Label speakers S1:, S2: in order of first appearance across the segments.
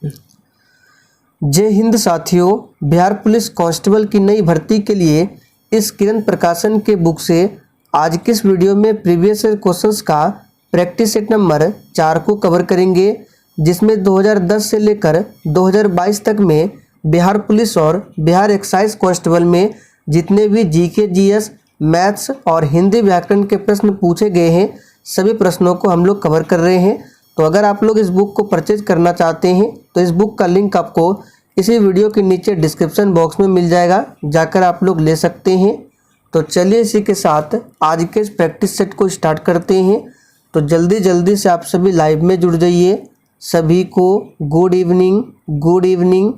S1: जय हिंद साथियों, Bihar police constable की नई भर्ती के लिए इस किरण प्रकाशन के बुक से आज के इस वीडियो में प्रीवियस ईयर क्वेश्चंस का प्रैक्टिस सेट नंबर 4 को कवर करेंगे, जिसमें 2010 से लेकर 2022 तक में बिहार पुलिस और बिहार एक्साइज कांस्टेबल में जितने भी जीके, जीएस, मैथ्स और हिंदी व्याकरण के प्रश्न पूछे गए हैं, सभी प्रश्नों को हम लोग कवर कर रहे हैं। तो अगर आप लोग इस बुक को परचेज करना चाहते हैं तो इस बुक का लिंक आपको इसी वीडियो के नीचे डिस्क्रिप्शन बॉक्स में मिल जाएगा, जाकर आप लोग ले सकते हैं। तो चलिए इसी के साथ आज के इस प्रैक्टिस सेट को स्टार्ट करते हैं। तो जल्दी से आप सभी लाइव में जुड़ जाइए। सभी को गुड इवनिंग, गुड इवनिंग।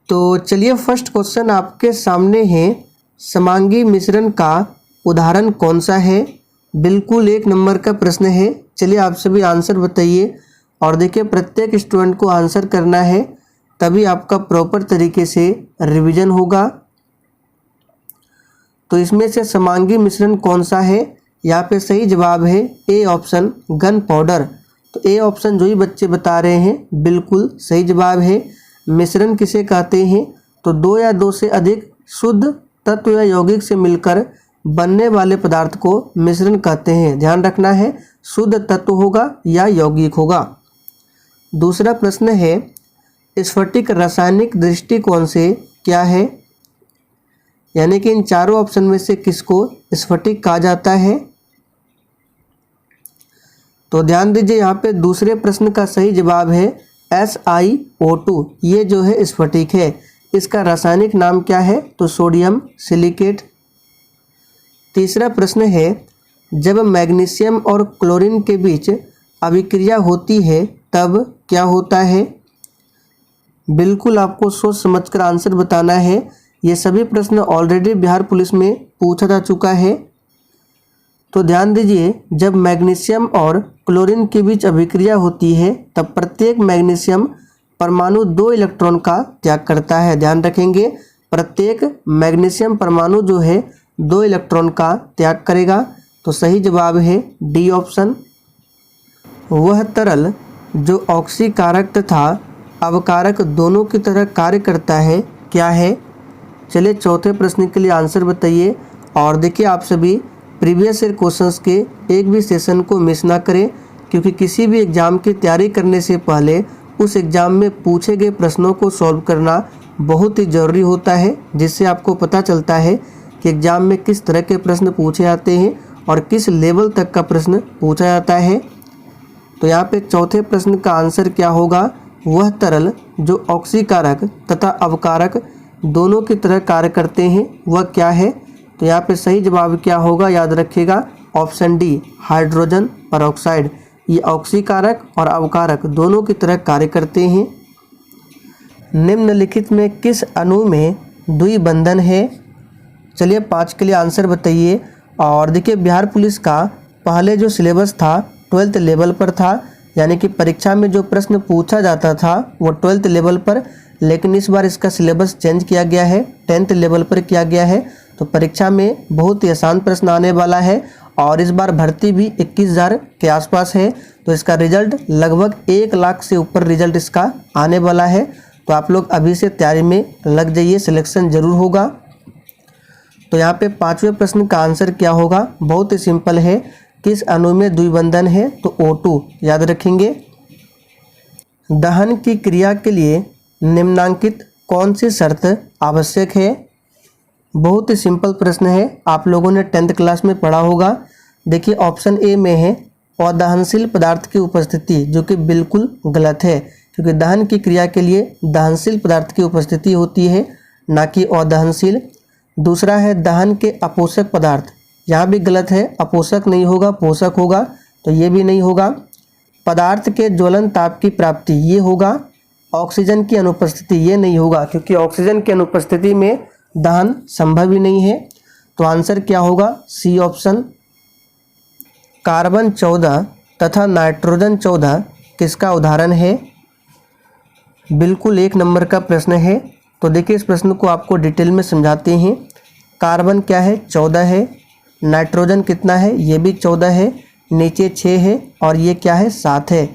S1: तो चलिए फर्स्ट क्वेश्चन आपके सामने है, समांगी मिश्रण का उदाहरण कौन सा है? बिल्कुल 1 नंबर का प्रश्न है। चलिए आप सभी आंसर बताइए और देखिए प्रत्येक स्टूडेंट को आंसर करना है, तभी आपका प्रॉपर तरीके से रिवीजन होगा। तो इसमें से समांगी मिश्रण कौन सा है? यहाँ पे सही जवाब है ए ऑप्शन, गन पाउडर। तो ए ऑप्शन जो ही बच्चे बता रहे हैं बिल्कुल सही जवाब है। मिश्रण किसे कहते हैं? तो 2 या 2 से अधिक शुद्ध तत्व या यौगिक से मिलकर बनने वाले पदार्थ को मिश्रण कहते हैं। ध्यान रखना है, शुद्ध तत्व होगा या यौगिक होगा। दूसरा प्रश्न है, स्फटिक रासायनिक दृष्टिकोण से क्या है? यानी कि इन चारों ऑप्शन में से किसको स्फटिक कहा जाता है? तो ध्यान दीजिए, यहाँ पे दूसरे प्रश्न का सही जवाब है SiO2। ये जो है स्फटिक है। इसका रासायनिक नाम क्या है? तो सोडियम सिलिकेट। तीसरा प्रश्न है, जब मैग्नीशियम और क्लोरीन के बीच अभिक्रिया होती है तब क्या होता है? बिल्कुल आपको सोच समझकर आंसर बताना है। ये सभी प्रश्न ऑलरेडी बिहार पुलिस में पूछा जा चुका है। तो ध्यान दीजिए, जब मैग्नीशियम और क्लोरीन के बीच अभिक्रिया होती है तब प्रत्येक मैग्नीशियम परमाणु 2 इलेक्ट्रॉन का त्याग करता है। ध्यान रखेंगे, प्रत्येक मैग्नीशियम परमाणु जो है 2 इलेक्ट्रॉन का त्याग करेगा। तो सही जवाब है डी ऑप्शन। वह तरल जो ऑक्सीकारक तथा अवकारक दोनों की तरह कार्य करता है क्या है? चलिए चौथे प्रश्न के लिए आंसर बताइए। और देखिए आप सभी प्रीवियस ईयर क्वेश्चंस के एक भी सेशन को मिस ना करें, क्योंकि किसी भी एग्ज़ाम की तैयारी करने से पहले उस एग्ज़ाम में पूछे गए प्रश्नों को सॉल्व करना बहुत ही ज़रूरी होता है, जिससे आपको पता चलता है कि एग्ज़ाम में किस तरह के प्रश्न पूछे जाते हैं और किस लेवल तक का प्रश्न पूछा जाता है। तो यहाँ पे चौथे प्रश्न का आंसर क्या होगा? वह तरल जो ऑक्सीकारक तथा अवकारक दोनों की तरह कार्य करते हैं वह क्या है? तो यहाँ पे सही जवाब क्या होगा? याद रखिएगा, ऑप्शन डी, हाइड्रोजन परऑक्साइड। ये ऑक्सीकारक और अवकारक दोनों की तरह कार्य करते हैं। निम्नलिखित में किस अणु में द्विबंधन है? चलिए 5 के लिए आंसर बताइए। और देखिए बिहार पुलिस का पहले जो सिलेबस था 12th लेवल पर था, यानी कि परीक्षा में जो प्रश्न पूछा जाता था वो 12th लेवल पर, लेकिन इस बार इसका सिलेबस चेंज किया गया है, 10th लेवल पर किया गया है। तो परीक्षा में बहुत ही आसान प्रश्न आने वाला है और इस बार भर्ती भी 21,000 के आसपास है। तो इसका रिजल्ट लगभग 1 लाख से ऊपर रिजल्ट इसका आने वाला है। तो आप लोग अभी से तैयारी में लग जाइए, सिलेक्शन ज़रूर होगा। तो यहाँ पे 5वें प्रश्न का आंसर क्या होगा? बहुत ही सिंपल है, किस अणु में द्विबंधन है? तो O2 याद रखेंगे। दहन की क्रिया के लिए निम्नांकित कौन सी शर्त आवश्यक है? बहुत ही सिंपल प्रश्न है, आप लोगों ने 10th क्लास में पढ़ा होगा। देखिए ऑप्शन ए में है अदहनशील पदार्थ की उपस्थिति, जो कि बिल्कुल गलत है, क्योंकि दहन की क्रिया के लिए दहनशील पदार्थ की उपस्थिति होती है, ना कि अदहनशील। दूसरा है दहन के अपोषक पदार्थ, यहाँ भी गलत है, अपोषक नहीं होगा, पोषक होगा, तो ये भी नहीं होगा। पदार्थ के ज्वलन ताप की प्राप्ति, ये होगा। ऑक्सीजन की अनुपस्थिति, ये नहीं होगा, क्योंकि ऑक्सीजन की अनुपस्थिति में दहन संभव ही नहीं है। तो आंसर क्या होगा? C option. कार्बन 14 तथा नाइट्रोजन 14 किसका उदाहरण है? बिल्कुल 1 नंबर का प्रश्न है। तो देखिए इस प्रश्न को आपको डिटेल में समझाते हैं। कार्बन क्या है? 14 है। नाइट्रोजन कितना है? ये भी 14 है। नीचे 6 है और ये क्या है? 7 है।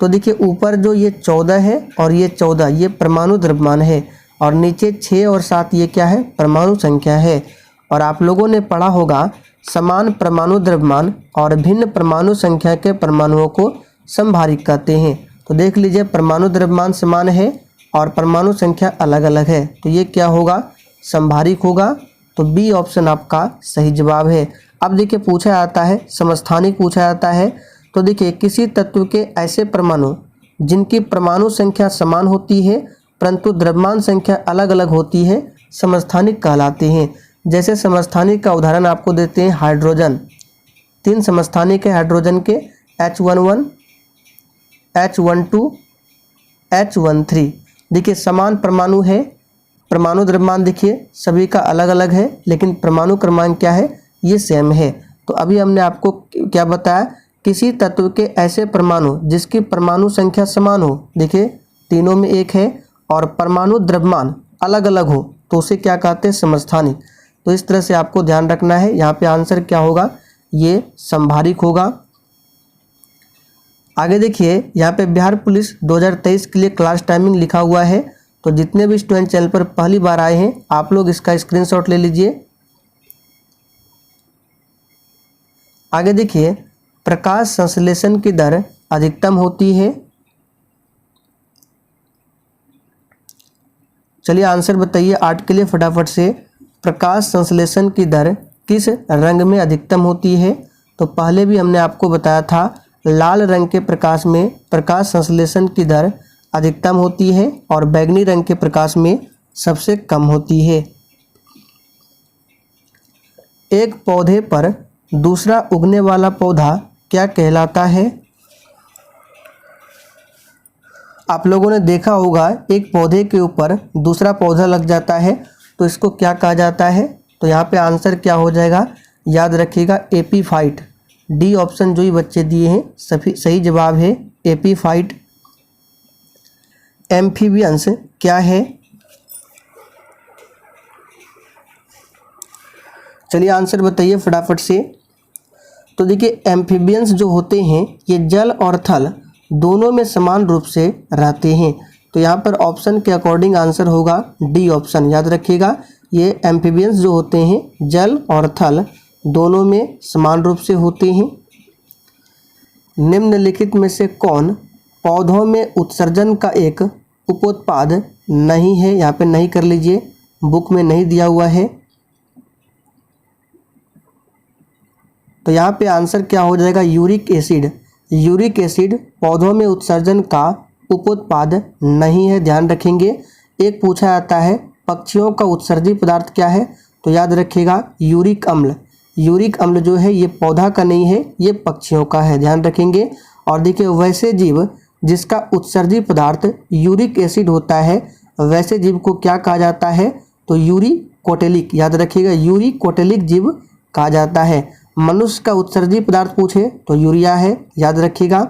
S1: तो देखिए ऊपर जो ये 14 है और ये 14 ये परमाणु द्रव्यमान है, और नीचे 6 और 7 ये क्या है, परमाणु संख्या है। और आप लोगों ने पढ़ा होगा समान परमाणु द्रव्यमान और भिन्न परमाणु संख्या के परमाणुओं को समभारिक कहते हैं। तो देख लीजिए परमाणु द्रव्यमान समान है और परमाणु संख्या अलग अलग है, तो ये क्या होगा, समभारिक होगा। तो बी ऑप्शन आपका सही जवाब है। अब देखिए पूछा जाता है समस्थानिक पूछा जाता है, तो देखिए किसी तत्व के ऐसे परमाणु जिनकी परमाणु संख्या समान होती है परंतु द्रव्यमान संख्या अलग अलग होती है समस्थानिक कहलाते हैं। जैसे समस्थानिक का उदाहरण आपको देते हैं हाइड्रोजन। 3 समस्थानिक है हाइड्रोजन के, H11, H12, H13। देखिए समान परमाणु है, परमाणु द्रव्यमान देखिए सभी का अलग अलग है, लेकिन परमाणु क्रमांक क्या है, ये सेम है। तो अभी हमने आपको क्या बताया, किसी तत्व के ऐसे परमाणु जिसकी परमाणु संख्या समान हो, देखिए तीनों में एक है, और परमाणु द्रव्यमान अलग अलग हो, तो उसे क्या कहते हैं, समस्थानिक। तो इस तरह से आपको ध्यान रखना है। यहाँ पे आंसर क्या होगा, ये समभारिक होगा। आगे देखिए यहाँ पे बिहार पुलिस 2023 के लिए क्लास टाइमिंग लिखा हुआ है। तो जितने भी स्टूडेंट चैनल पर पहली बार आए हैं आप लोग इसका स्क्रीनशॉट ले लीजिए। आगे देखिए प्रकाश संश्लेषण की दर अधिकतम होती है। चलिए आंसर बताइए 8 के लिए फटाफट से। प्रकाश संश्लेषण की दर किस रंग में अधिकतम होती है? तो पहले भी हमने आपको बताया था लाल रंग के प्रकाश में प्रकाश संश्लेषण की दर अधिकतम होती है और बैंगनी रंग के प्रकाश में सबसे कम होती है। एक पौधे पर दूसरा उगने वाला पौधा क्या कहलाता है? आप लोगों ने देखा होगा एक पौधे के ऊपर दूसरा पौधा लग जाता है तो इसको क्या कहा जाता है? तो यहाँ पे आंसर क्या हो जाएगा, याद रखिएगा एपीफाइट। डी ऑप्शन जो ही बच्चे दिए हैं सही जवाब है एपीफाइट। एम्फीबियंस क्या है? चलिए आंसर बताइए फटाफट से। तो देखिए एम्फीबियंस जो होते हैं ये जल और थल दोनों में समान रूप से रहते हैं। तो यहाँ पर ऑप्शन के अकॉर्डिंग आंसर होगा डी ऑप्शन। याद रखिएगा ये एम्फीबियंस जो होते हैं जल और थल दोनों में समान रूप से होते हैं। निम्नलिखित में से कौन पौधों में उत्सर्जन का एक उपोत्पाद नहीं है? यहाँ पे नहीं कर लीजिए, बुक में नहीं दिया हुआ है। तो यहाँ पे आंसर क्या हो जाएगा, यूरिक एसिड। यूरिक एसिड पौधों में उत्सर्जन का उपोत्पाद नहीं है, ध्यान रखेंगे। एक पूछा जाता है पक्षियों का उत्सर्जी पदार्थ क्या है? तो याद रखिएगा यूरिक अम्ल। यूरिक अम्ल जो है ये पौधा का नहीं है, ये पक्षियों का है, ध्यान रखेंगे। और देखिए वैसे जीव जिसका उत्सर्जी पदार्थ यूरिक एसिड होता है वैसे जीव को क्या कहा जाता है? तो यूरिकोटेलिक। याद रखिएगा यूरिकोटेलिक जीव कहा जाता है। मनुष्य का उत्सर्जी पदार्थ पूछे तो यूरिया है, याद रखिएगा।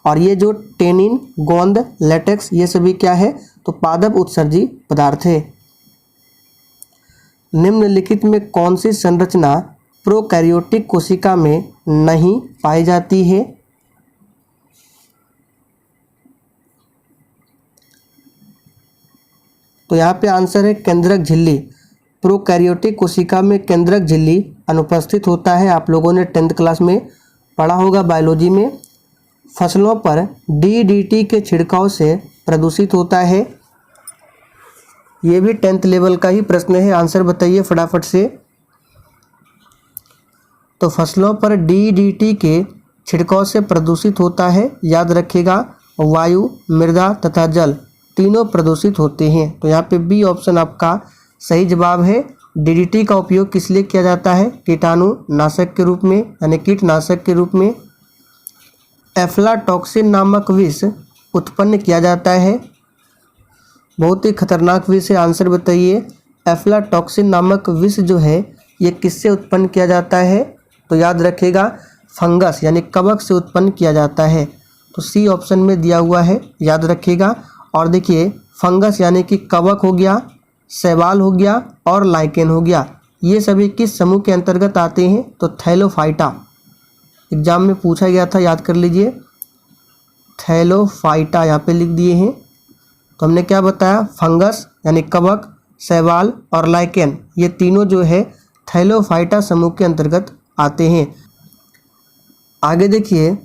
S1: और ये जो टेनिन, गोंद, लेटेक्स ये सभी क्या है? तो पादप उत्सर्जी पदार्थ है। निम्नलिखित में कौन सी संरचना प्रोकैरियोटिक कोशिका में नहीं पाई जाती है? तो यहाँ पे आंसर है केंद्रक झिल्ली। प्रोकैरियोटिक कोशिका में केंद्रक झिल्ली अनुपस्थित होता है। आप लोगों ने 10th क्लास में पढ़ा होगा बायोलॉजी में। फसलों पर डीडीटी के छिड़काव से प्रदूषित होता है। ये भी 10th लेवल का ही प्रश्न है, आंसर बताइए फटाफट से। तो फसलों पर डीडीटी के छिड़काव से प्रदूषित होता है, याद रखिएगा वायु, मृदा तथा जल तीनों प्रदूषित होते हैं। तो यहाँ पे बी ऑप्शन आपका सही जवाब है। डीडीटी का उपयोग किस लिए किया जाता है? कीटाणु नाशक के रूप में, यानी कीटनाशक के रूप में। एफ्लाटॉक्सिन नामक विष उत्पन्न किया जाता है। बहुत ही खतरनाक विष है, आंसर बताइए। एफ्लाटॉक्सिन नामक विष जो है ये किससे उत्पन्न किया जाता है? तो याद रखिएगा फंगस यानी कवक से उत्पन्न किया जाता है। तो सी ऑप्शन में दिया हुआ है, याद रखिएगा। और देखिए फंगस यानी कि कवक हो गया, शैवाल हो गया और लाइकेन हो गया, ये सभी किस समूह के अंतर्गत आते हैं? तो थैलोफाइटा। एग्जाम में पूछा गया था, याद कर लीजिए। थैलोफाइटा यहाँ पे लिख दिए हैं। तो हमने क्या बताया, फंगस यानी कवक, शैवाल और लाइकेन, ये तीनों जो है थैलोफाइटा समूह के अंतर्गत आते हैं। आगे देखिए,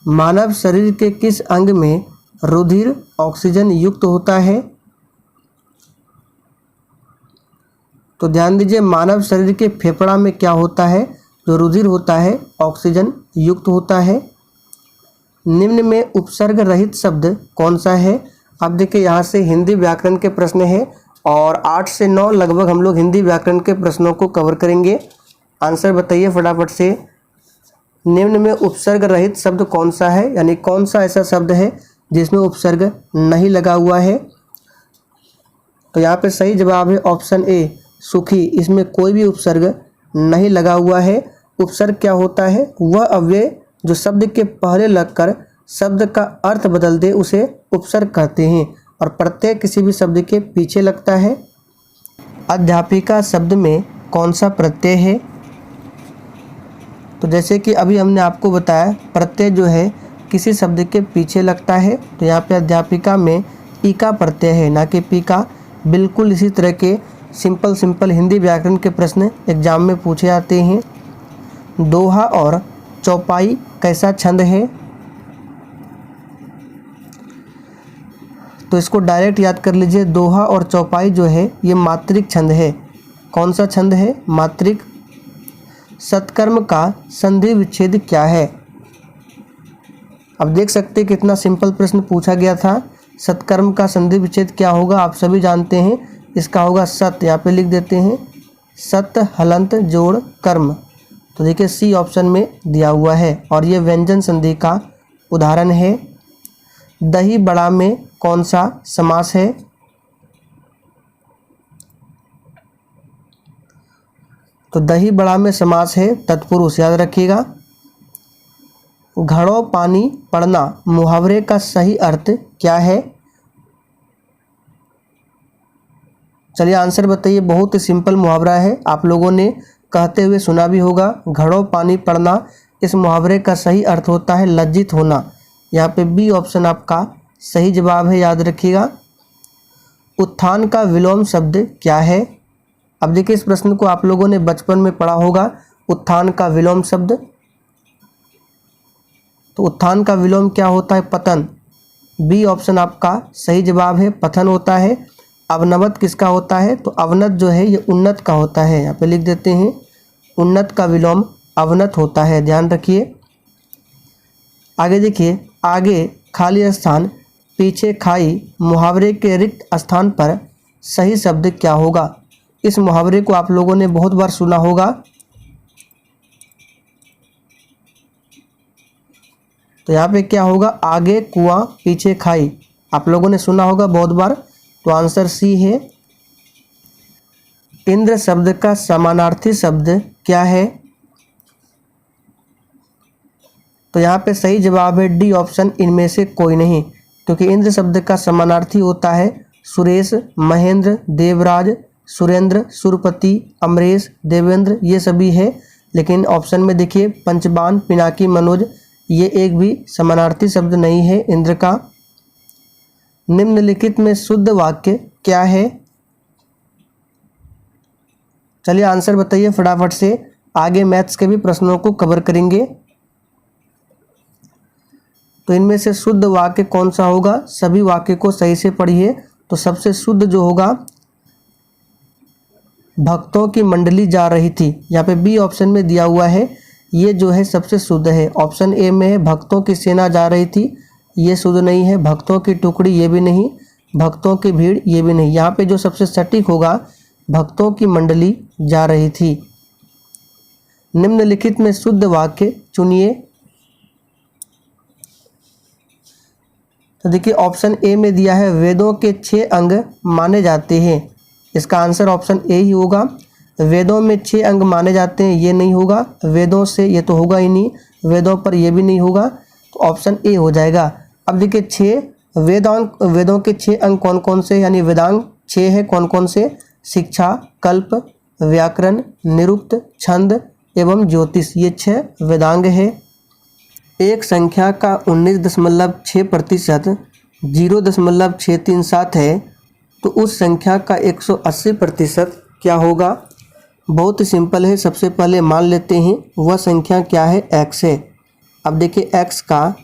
S1: मानव शरीर के किस अंग में रुधिर ऑक्सीजन युक्त होता है? तो ध्यान दीजिए, मानव शरीर के फेफड़ा में क्या होता है, जो रुधिर होता है ऑक्सीजन युक्त होता है। निम्न में उपसर्ग रहित शब्द कौन सा है? अब देखिए, यहाँ से हिंदी व्याकरण के प्रश्न है और 8 से 9 लगभग हम लोग हिंदी व्याकरण के प्रश्नों को कवर करेंगे। आंसर बताइए फटाफट से। निम्न में उपसर्ग रहित शब्द कौन सा है, यानी कौन सा ऐसा शब्द है जिसमें उपसर्ग नहीं लगा हुआ है? तो यहाँ पे सही जवाब है ऑप्शन ए, सुखी। इसमें कोई भी उपसर्ग नहीं लगा हुआ है। उपसर्ग क्या होता है? वह अव्यय जो शब्द के पहले लगकर शब्द का अर्थ बदल दे उसे उपसर्ग कहते हैं, और प्रत्यय किसी भी शब्द के पीछे लगता है। अध्यापिका शब्द में कौन सा प्रत्यय है? तो जैसे कि अभी हमने आपको बताया, प्रत्यय जो है किसी शब्द के पीछे लगता है। तो यहाँ पे अध्यापिका में ई का प्रत्यय है, ना कि पी का। बिल्कुल इसी तरह के सिंपल हिंदी व्याकरण के प्रश्न एग्जाम में पूछे जाते हैं। दोहा और चौपाई कैसा छंद है? तो इसको डायरेक्ट याद कर लीजिए। दोहा और चौपाई जो है ये मात्रिक छंद है। कौन सा छंद है? मात्रिक। सत्कर्म का संधि विच्छेद क्या है? अब देख सकते हैं कितना सिंपल प्रश्न पूछा गया था। सत्कर्म का संधि विच्छेद क्या होगा, आप सभी जानते हैं। इसका होगा सत, यहाँ पे लिख देते हैं सत हलंत जोड़ कर्म। तो देखिए सी ऑप्शन में दिया हुआ है, और ये व्यंजन संधि का उदाहरण है। दही बड़ा में कौन सा समास है? तो दही बड़ा में समास है तत्पुरुष, याद रखिएगा। घड़ों पानी पड़ना मुहावरे का सही अर्थ क्या है? चलिए आंसर बताइए। बहुत ही सिंपल मुहावरा है, आप लोगों ने कहते हुए सुना भी होगा। घड़ों पानी पड़ना, इस मुहावरे का सही अर्थ होता है लज्जित होना। यहाँ पे बी ऑप्शन आपका सही जवाब है, याद रखिएगा। उत्थान का विलोम शब्द क्या है? अब देखिए, इस प्रश्न को आप लोगों ने बचपन में पढ़ा होगा। उत्थान का विलोम शब्द, तो उत्थान का विलोम क्या होता है? पतन। बी ऑप्शन आपका सही जवाब है, पतन होता है। अवनवत किसका होता है? तो अवनत जो है ये उन्नत का होता है, यहाँ पे लिख देते हैं उन्नत का विलोम अवनत होता है, ध्यान रखिए। आगे देखिए, आगे खाली स्थान पीछे खाई मुहावरे के रिक्त स्थान पर सही शब्द क्या होगा? इस मुहावरे को आप लोगों ने बहुत बार सुना होगा। तो यहाँ पे क्या होगा? आगे कुआं पीछे खाई, आप लोगों ने सुना होगा बहुत बार। तो आंसर सी है। इंद्र शब्द का समानार्थी शब्द क्या है? तो यहाँ पे सही जवाब है डी ऑप्शन, इनमें से कोई नहीं। क्योंकि इंद्र शब्द का समानार्थी होता है सुरेश, महेंद्र, देवराज, सुरेंद्र, सुरपति, अमरेश, देवेंद्र, ये सभी है। लेकिन ऑप्शन में देखिए पंचबान, पिनाकी, मनोज, ये एक भी समानार्थी शब्द नहीं है इंद्र का। निम्नलिखित में शुद्ध वाक्य क्या है? चलिए आंसर बताइए फटाफट से, आगे मैथ्स के भी प्रश्नों को कवर करेंगे। तो इनमें से शुद्ध वाक्य कौन सा होगा? सभी वाक्य को सही से पढ़िए। तो सबसे शुद्ध जो होगा, भक्तों की मंडली जा रही थी, यहाँ पे बी ऑप्शन में दिया हुआ है, ये जो है सबसे शुद्ध है। ऑप्शन ए में है भक्तों की सेना जा रही थी, ये शुद्ध नहीं है। भक्तों की टुकड़ी, ये भी नहीं। भक्तों की भीड़, ये भी नहीं। यहाँ पे जो सबसे सटीक होगा, भक्तों की मंडली जा रही थी। निम्नलिखित में शुद्ध वाक्य चुनिए। तो देखिए ऑप्शन ए में दिया है वेदों के 6 अंग माने जाते हैं, इसका आंसर ऑप्शन ए ही होगा। वेदों में 6 अंग माने जाते हैं, ये नहीं होगा। वेदों से, ये तो होगा ही नहीं। वेदों पर, ये भी नहीं होगा। तो ऑप्शन ए हो जाएगा। अब देखिए 6 वेदों के 6 अंग कौन कौन से, यानी वेदांग 6 है, कौन कौन से? शिक्षा, कल्प, व्याकरण, निरुक्त, छंद एवं ज्योतिष, ये 6 वेदांग है। एक संख्या का 19.6% 0.637 है तो उस संख्या का 180% क्या होगा। बहुत ही सिंपल है। सबसे पहले मान लेते हैं वह संख्या क्या है, x है। अब देखिए x का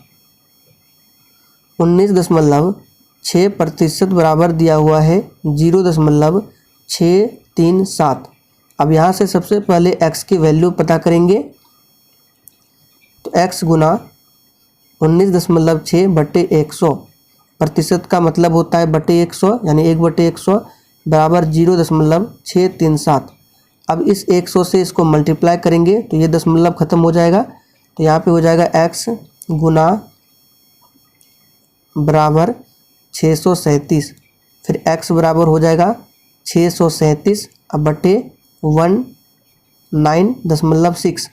S1: 19.6% बराबर दिया हुआ है 0.637। अब यहाँ से सबसे पहले x की वैल्यू पता करेंगे तो x गुना 19.6 बटे 100, प्रतिशत का मतलब होता है बटे 100, यानी 1/100 बराबर 0.637। अब इस 100 से इसको मल्टीप्लाई करेंगे तो ये दशमलव खत्म हो जाएगा, तो यहाँ पे हो जाएगा x गुना बराबर 637, फिर x बराबर हो जाएगा 637 अब बटे 19.6।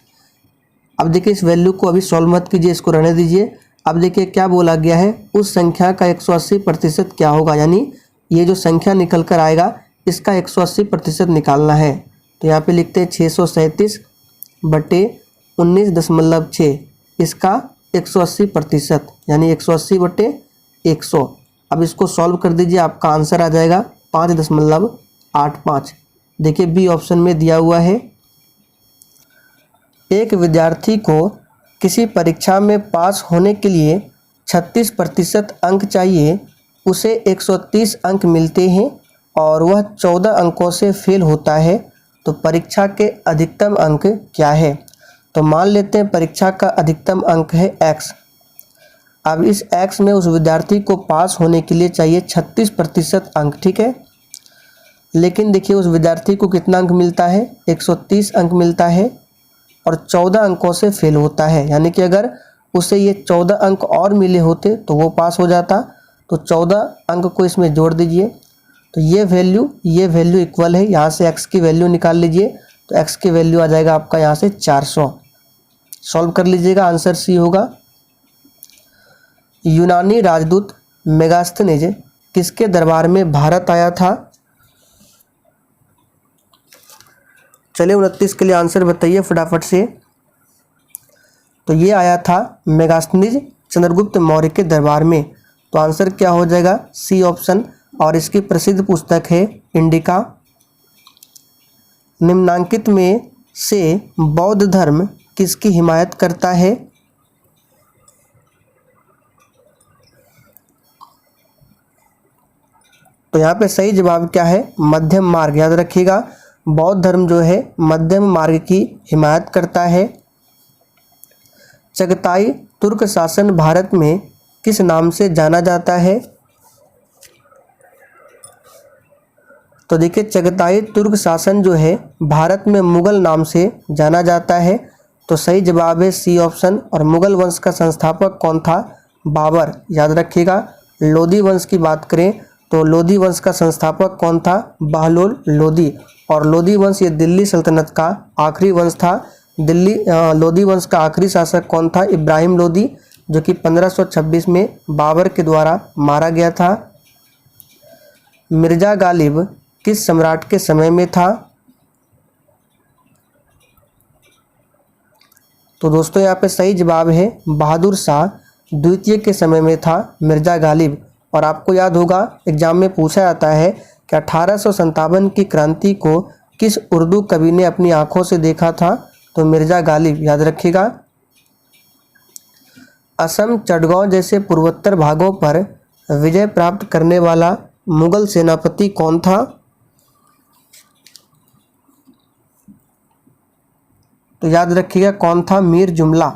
S1: अब देखिए इस वैल्यू को अभी सॉल्व मत कीजिए, इसको रहने दीजिए। अब देखिए क्या बोला गया है, उस संख्या का 180% क्या होगा, यानी ये जो संख्या निकल कर आएगा इसका 180% निकालना है। तो यहाँ पे लिखते हैं 637 बटे 19.6, इसका 180% यानी 180 बटे 100। अब इसको सॉल्व कर दीजिए, आपका आंसर आ जाएगा 5.85। देखिए बी ऑप्शन में दिया हुआ है। एक विद्यार्थी को किसी परीक्षा में पास होने के लिए 36% अंक चाहिए, उसे 130 अंक मिलते हैं और वह 14 अंकों से फेल होता है, तो परीक्षा के अधिकतम अंक क्या है। तो मान लेते हैं परीक्षा का अधिकतम अंक है x। अब इस x में उस विद्यार्थी को पास होने के लिए चाहिए 36% अंक, ठीक है। लेकिन देखिए उस विद्यार्थी को कितना अंक मिलता है, 130 अंक मिलता है और 14 अंकों से फेल होता है, यानी कि अगर उसे ये 14 अंक और मिले होते तो वो पास हो जाता। तो 14 अंक को इसमें जोड़ दीजिए तो ये वैल्यू इक्वल है, यहाँ से x की वैल्यू निकाल लीजिए तो x की वैल्यू आ जाएगा आपका यहाँ से 400। सॉल्व कर लीजिएगा, आंसर सी होगा। यूनानी राजदूत मेगास्थनीज किसके दरबार में भारत आया था। चलिए 29 के लिए आंसर बताइए फटाफट से। तो ये आया था मेगास्थनीज चंद्रगुप्त मौर्य के दरबार में, तो आंसर क्या हो जाएगा, सी ऑप्शन। और इसकी प्रसिद्ध पुस्तक है इंडिका। निम्नांकित में से बौद्ध धर्म किसकी हिमायत करता है। तो यहाँ पे सही जवाब क्या है, मध्यम मार्ग। याद रखिएगा बौद्ध धर्म जो है मध्यम मार्ग की हिमायत करता है। चगताई तुर्क शासन भारत में किस नाम से जाना जाता है। तो देखिए चगताई तुर्क शासन जो है भारत में मुगल नाम से जाना जाता है, तो सही जवाब है सी ऑप्शन। और मुगल वंश का संस्थापक कौन था, बाबर। याद रखिएगा लोधी वंश की बात करें तो लोधी वंश का संस्थापक कौन था, बहलोल लोधी। और लोधी वंश ये दिल्ली सल्तनत का आखिरी वंश था। लोधी वंश का आखिरी शासक कौन था, इब्राहिम लोधी, जो कि 1526 में बाबर के द्वारा मारा गया था। मिर्जा गालिब किस सम्राट के समय में था। तो दोस्तों यहाँ पे सही जवाब है बहादुर शाह द्वितीय के समय में था मिर्जा गालिब। और आपको याद होगा एग्जाम में पूछा जाता है कि 1857 की क्रांति को किस उर्दू कवि ने अपनी आंखों से देखा था, तो मिर्जा गालिब। याद रखिएगा। असम, चटगांव जैसे पूर्वोत्तर भागों पर विजय प्राप्त करने वाला मुगल सेनापति कौन था। तो याद रखिएगा कौन था, मीर जुमला।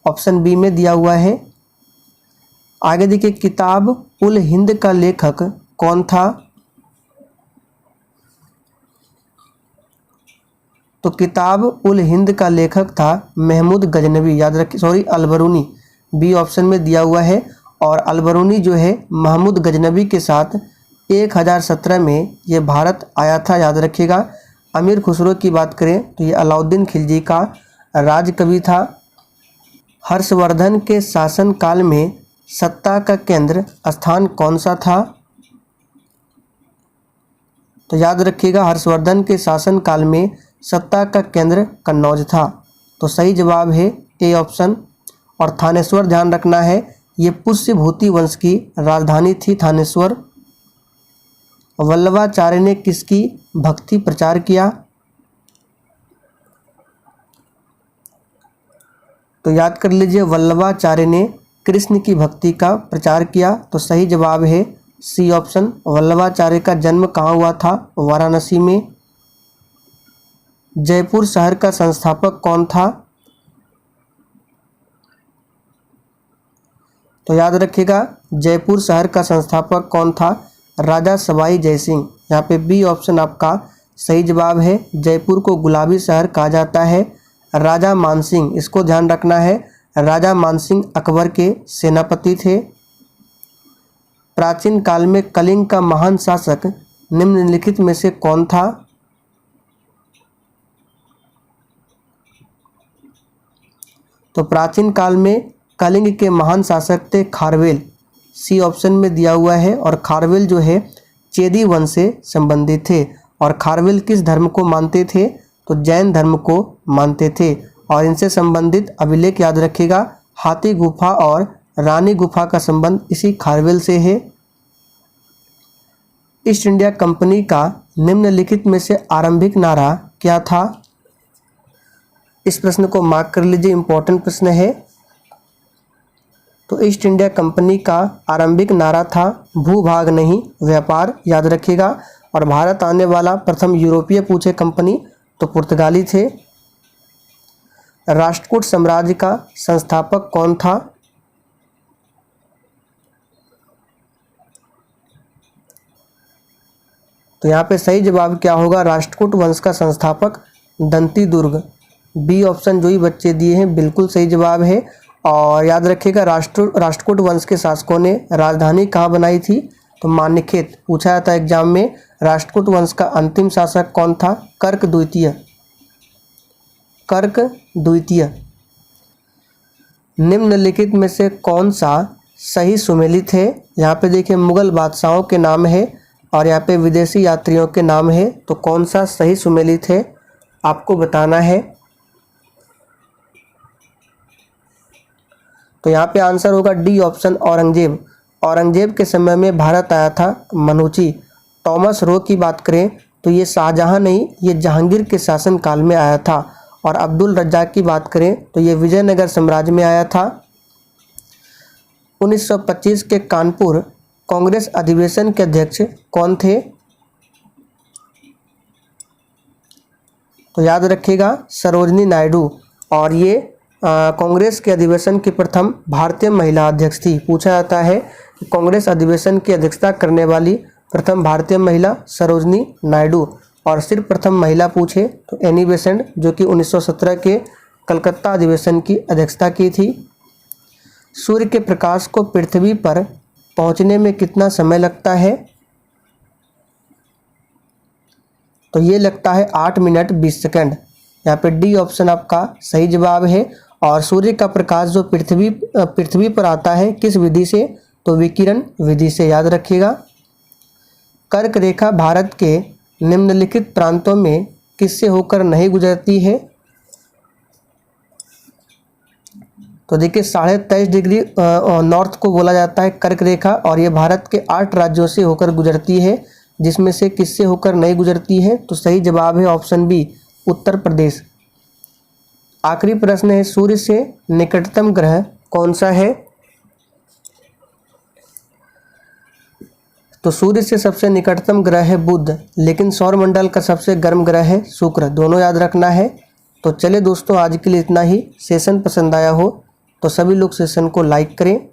S1: ऑप्शन बी में दिया हुआ है। आगे देखिए किताब उल हिंद का लेखक कौन था। तो किताब उल हिंद का लेखक था महमूद गजनवी। याद रखिए, सॉरी अलबरूनी, बी ऑप्शन में दिया हुआ है। और अलबरूनी जो है महमूद गजनवी के साथ 1017 में ये भारत आया था। याद रखिएगा। अमीर खुसरो की बात करें तो ये अलाउद्दीन खिलजी का राज कवि था। हर्षवर्धन के शासन काल में सत्ता का केंद्र स्थान कौन सा था। तो याद रखिएगा हर्षवर्धन के शासन काल में सत्ता का केंद्र कन्नौज था। तो सही जवाब है ए ऑप्शन। और थानेश्वर ध्यान रखना है, ये पुष्यभूति वंश की राजधानी थी थानेश्वर। वल्लभाचार्य ने किसकी भक्ति प्रचार किया? तो याद कर लीजिए, वल्लभाचार्य ने कृष्ण की भक्ति का प्रचार किया। तो सही जवाब है सी ऑप्शन। वल्लभाचार्य का जन्म कहाँ हुआ था? वाराणसी में। जयपुर शहर का संस्थापक कौन था? तो याद रखिएगा, जयपुर शहर का संस्थापक कौन था? राजा सवाई जयसिंह। यहाँ पे बी ऑप्शन आपका सही जवाब है। जयपुर को गुलाबी शहर कहा जाता है। राजा मानसिंह, इसको ध्यान रखना है, राजा मानसिंह अकबर के सेनापति थे। प्राचीन काल में कलिंग का महान शासक निम्नलिखित में से कौन था? तो प्राचीन काल में कलिंग के महान शासक थे खारवेल। सी ऑप्शन में दिया हुआ है। और खारवेल जो है चेदी वंश से संबंधित थे। और खारवेल किस धर्म को मानते थे? तो जैन धर्म को मानते थे। और इनसे संबंधित अभिलेख याद रखिएगा, हाथी गुफा और रानी गुफा का संबंध इसी खारवेल से है। ईस्ट इंडिया कंपनी का निम्नलिखित में से आरंभिक नारा क्या था? इस प्रश्न को मार्क कर लीजिए, इंपॉर्टेंट प्रश्न है। तो ईस्ट इंडिया कंपनी का आरंभिक नारा था भूभाग नहीं व्यापार, याद रखिएगा। और भारत आने वाला प्रथम यूरोपीय पूछे कंपनी तो पुर्तगाली थे। राष्ट्रकूट साम्राज्य का संस्थापक कौन था? तो यहाँ पे सही जवाब क्या होगा? राष्ट्रकूट वंश का संस्थापक दंती दुर्ग। बी ऑप्शन जो ही बच्चे दिए हैं बिल्कुल सही जवाब है। और याद रखिएगा, राष्ट्रकूट वंश के शासकों ने राजधानी कहाँ बनाई थी? तो मान्यखेत। पूछा जाता है एग्जाम में, राष्ट्रकूट वंश का अंतिम शासक कौन था? कर्क द्वितीय। कर्क द्वितीय। निम्नलिखित में से कौन सा सही सुमेलित है? यहाँ पे देखिए, मुगल बादशाहों के नाम है और यहाँ पे विदेशी यात्रियों के नाम है। तो कौन सा सही सुमेलित है आपको बताना है। तो यहाँ पे आंसर होगा डी ऑप्शन, औरंगजेब। औरंगजेब के समय में भारत आया था मनुची। टॉमस रो की बात करें तो ये शाहजहां नहीं, ये जहांगीर के शासन काल में आया था। और अब्दुल रज्जाक की बात करें तो ये विजयनगर साम्राज्य में आया था। 1925 के कानपुर कांग्रेस अधिवेशन के अध्यक्ष कौन थे? तो याद रखिएगा, सरोजनी नायडू। और ये कांग्रेस के अधिवेशन की प्रथम भारतीय महिला अध्यक्ष थी। पूछा जाता है कि कांग्रेस अधिवेशन की अध्यक्षता करने वाली प्रथम भारतीय महिला सरोजनी नायडू। और सिर्फ प्रथम महिला पूछे तो एनी बेसेंट, जो कि 1917 के कलकत्ता अधिवेशन की अध्यक्षता की थी। सूर्य के प्रकाश को पृथ्वी पर पहुंचने में कितना समय लगता है? तो ये लगता है 8 मिनट 20 सेकंड। यहाँ पे डी ऑप्शन आपका सही जवाब है। और सूर्य का प्रकाश जो पृथ्वी पर आता है किस विधि से? तो विकिरण विधि से, याद रखिएगा। कर्क रेखा भारत के निम्नलिखित प्रांतों में किससे होकर नहीं गुजरती है? तो देखिए, 23.5 डिग्री नॉर्थ को बोला जाता है कर्क रेखा। और ये भारत के 8 राज्यों से होकर गुजरती है, जिसमें से किससे होकर नहीं गुजरती है? तो सही जवाब है ऑप्शन बी, उत्तर प्रदेश। आखिरी प्रश्न है, सूर्य से निकटतम ग्रह कौन सा है? तो सूर्य से सबसे निकटतम ग्रह है बुध, लेकिन सौरमंडल का सबसे गर्म ग्रह है शुक्र। दोनों याद रखना है। तो चले दोस्तों, आज के लिए इतना ही। सेशन पसंद आया हो तो सभी लोग सेशन को लाइक करें,